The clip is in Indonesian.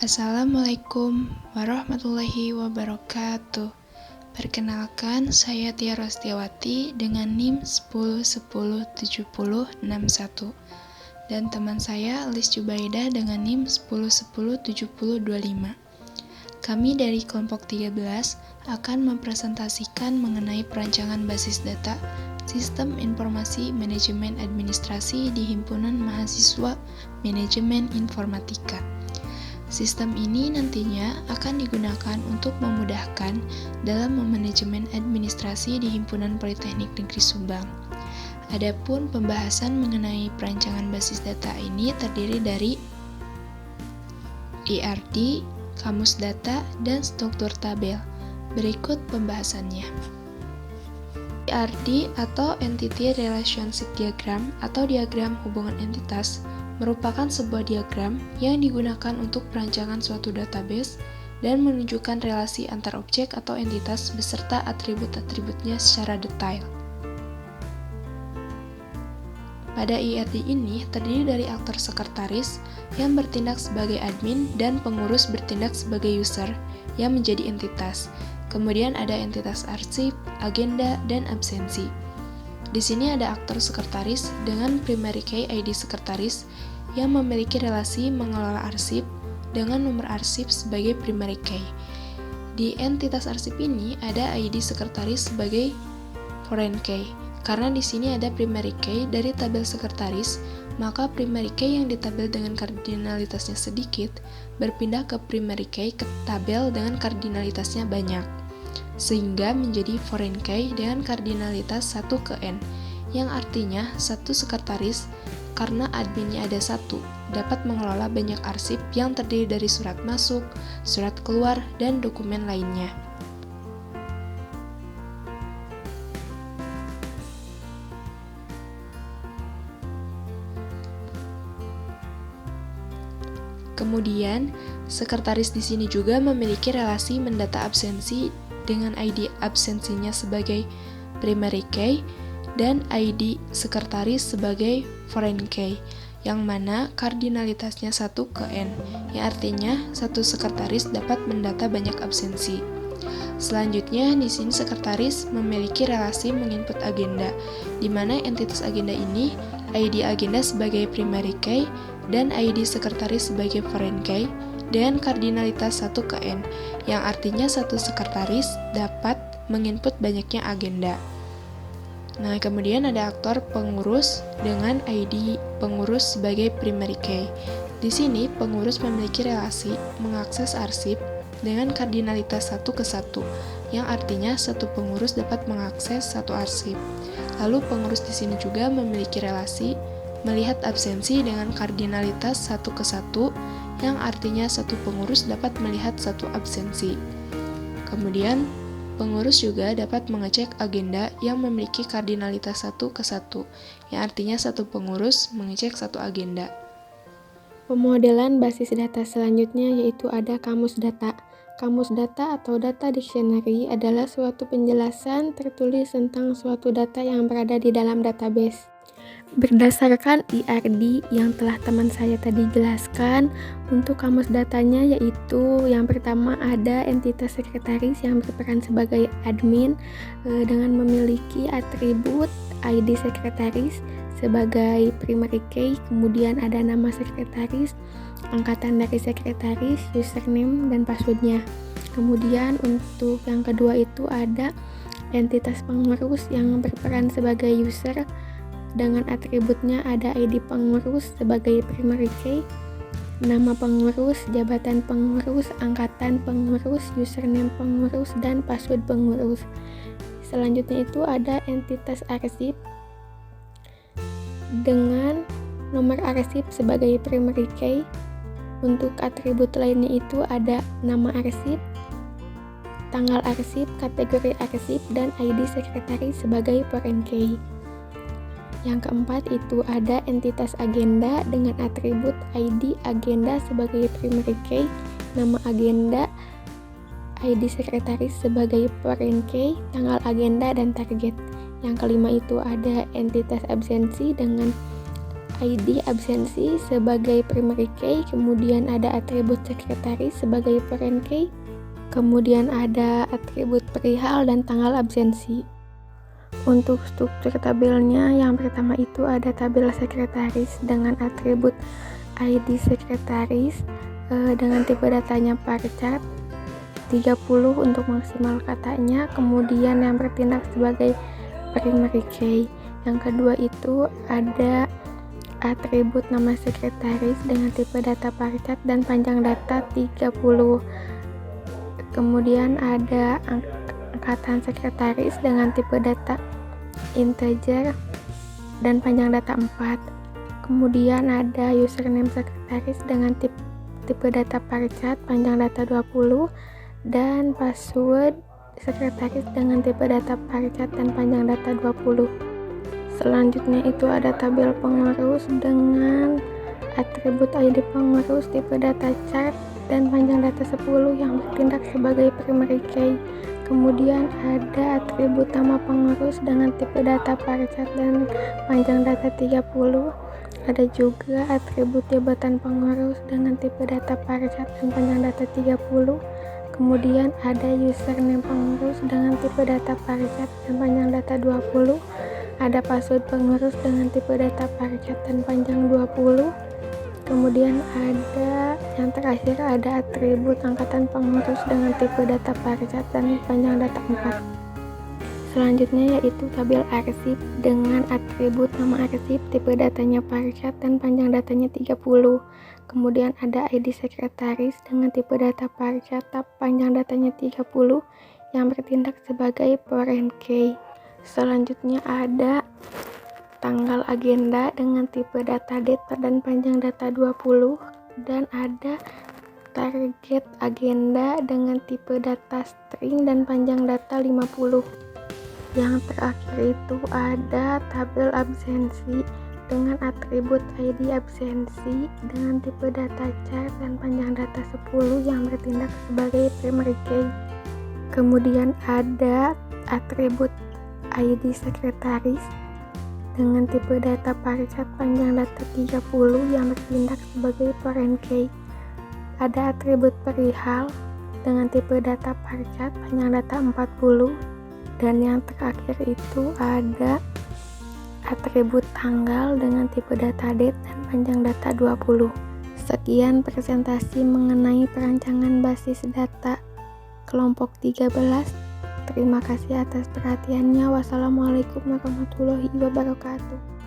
Assalamualaikum warahmatullahi wabarakatuh. Perkenalkan, saya Tia Rostiawati dengan NIM 10107061 dan teman saya Alis Jubaidah dengan NIM 10107025. Kami dari kelompok 13 akan mempresentasikan mengenai perancangan basis data Sistem Informasi Manajemen Administrasi di Himpunan Mahasiswa Manajemen Informatika. Sistem ini nantinya akan digunakan untuk memudahkan dalam memanajemen administrasi di Himpunan Politeknik Negeri Subang. Adapun pembahasan mengenai perancangan basis data ini terdiri dari IRD, kamus data, dan struktur tabel. Berikut pembahasannya. IRD atau Entity Relationship Diagram atau diagram hubungan entitas merupakan sebuah diagram yang digunakan untuk perancangan suatu database dan menunjukkan relasi antar objek atau entitas beserta atribut-atributnya secara detail. Pada IRD ini terdiri dari aktor sekretaris yang bertindak sebagai admin dan pengurus bertindak sebagai user yang menjadi entitas. Kemudian ada entitas arsip, agenda, dan absensi. Di sini ada aktor sekretaris dengan primary key ID sekretaris yang memiliki relasi mengelola arsip dengan nomor arsip sebagai primary key. Di entitas arsip ini ada ID sekretaris sebagai foreign key. Karena di sini ada primary key dari tabel sekretaris, maka primary key yang di tabel dengan kardinalitasnya sedikit berpindah ke primary key ke tabel dengan kardinalitasnya banyak, sehingga menjadi foreign key dengan kardinalitas 1 ke n, yang artinya satu sekretaris karena adminnya ada satu, dapat mengelola banyak arsip yang terdiri dari surat masuk, surat keluar, dan dokumen lainnya. Kemudian, sekretaris di sini juga memiliki relasi mendata absensi dengan ID absensinya sebagai primary key dan ID sekretaris sebagai foreign key, yang mana kardinalitasnya 1 ke n, yang artinya satu sekretaris dapat mendata banyak absensi. Selanjutnya, di sini sekretaris memiliki relasi menginput agenda, di mana entitas agenda ini ID agenda sebagai primary key dan ID sekretaris sebagai foreign key dengan kardinalitas 1 ke n, yang artinya satu sekretaris dapat menginput banyaknya agenda. Nah, kemudian ada aktor pengurus dengan ID pengurus sebagai primary key. Di sini, pengurus memiliki relasi mengakses arsip dengan kardinalitas 1 ke 1, yang artinya satu pengurus dapat mengakses satu arsip. Lalu, pengurus di sini juga memiliki relasi melihat absensi dengan kardinalitas 1 ke 1, yang artinya satu pengurus dapat melihat satu absensi. Kemudian, pengurus juga dapat mengecek agenda yang memiliki kardinalitas 1 ke 1, yang artinya satu pengurus mengecek satu agenda. Pemodelan basis data selanjutnya yaitu ada kamus data. Kamus data atau data dictionary adalah suatu penjelasan tertulis tentang suatu data yang berada di dalam database. Berdasarkan IRD yang telah teman saya tadi jelaskan, untuk kamus datanya yaitu yang pertama ada entitas sekretaris yang berperan sebagai admin dengan memiliki atribut ID sekretaris sebagai primary key, kemudian ada nama sekretaris, angkatan dari sekretaris, username, dan passwordnya. Kemudian untuk yang kedua itu ada entitas pengurus yang berperan sebagai user dengan atributnya ada ID pengurus sebagai primary key, nama pengurus, jabatan pengurus, angkatan pengurus, username pengurus, dan password pengurus. Selanjutnya itu ada entitas arsip dengan nomor arsip sebagai primary key. Untuk atribut lainnya itu ada nama arsip, tanggal arsip, kategori arsip, dan ID sekretaris sebagai foreign key. Yang keempat itu ada entitas agenda dengan atribut ID agenda sebagai primary key, nama agenda, ID sekretaris sebagai foreign key, tanggal agenda, dan target. Yang kelima itu ada entitas absensi dengan ID absensi sebagai primary key, kemudian ada atribut sekretaris sebagai foreign key, kemudian ada atribut perihal dan tanggal absensi. Untuk struktur tabelnya, yang pertama itu ada tabel sekretaris dengan atribut ID sekretaris dengan tipe datanya varchar 30 untuk maksimal katanya, kemudian yang bertindak sebagai primary key. Yang kedua itu ada atribut nama sekretaris dengan tipe data varchar dan panjang data 30. Kemudian ada angkatan sekretaris dengan tipe data integer dan panjang data 4. Kemudian ada username sekretaris dengan tipe data varchar panjang data 20 dan password sekretaris dengan tipe data varchar dan panjang data 20. Selanjutnya itu ada tabel pengurus dengan atribut ID pengurus tipe data chart dan panjang data 10 yang bertindak sebagai primary key. Kemudian ada atribut nama pengurus dengan tipe data varchar dan panjang data 30. Ada juga atribut jabatan pengurus dengan tipe data varchar dan panjang data 30. Kemudian ada username pengurus dengan tipe data varchar dan panjang data 20. Ada password pengurus dengan tipe data varchar dan panjang 20. Kemudian ada yang terakhir ada atribut angkatan pengurus dengan tipe data varchar dan panjang data 4. Selanjutnya yaitu tabel arsip dengan atribut nama arsip, tipe datanya varchar dan panjang datanya 30. Kemudian ada ID sekretaris dengan tipe data varchar panjang datanya 30 yang bertindak sebagai foreign key. Selanjutnya ada tanggal agenda dengan tipe data date dan panjang data 20 dan ada target agenda dengan tipe data string dan panjang data 50. Yang terakhir itu ada tabel absensi dengan atribut ID absensi dengan tipe data chart dan panjang data 10 yang bertindak sebagai primary key. Kemudian ada atribut ID sekretaris dengan tipe data varchar panjang data 30 yang bertindak sebagai foreign key. Ada atribut perihal dengan tipe data varchar panjang data 40 dan yang terakhir itu ada atribut tanggal dengan tipe data date dan panjang data 20. Sekian presentasi mengenai perancangan basis data kelompok 13. Terima kasih atas perhatiannya. Wassalamualaikum warahmatullahi wabarakatuh.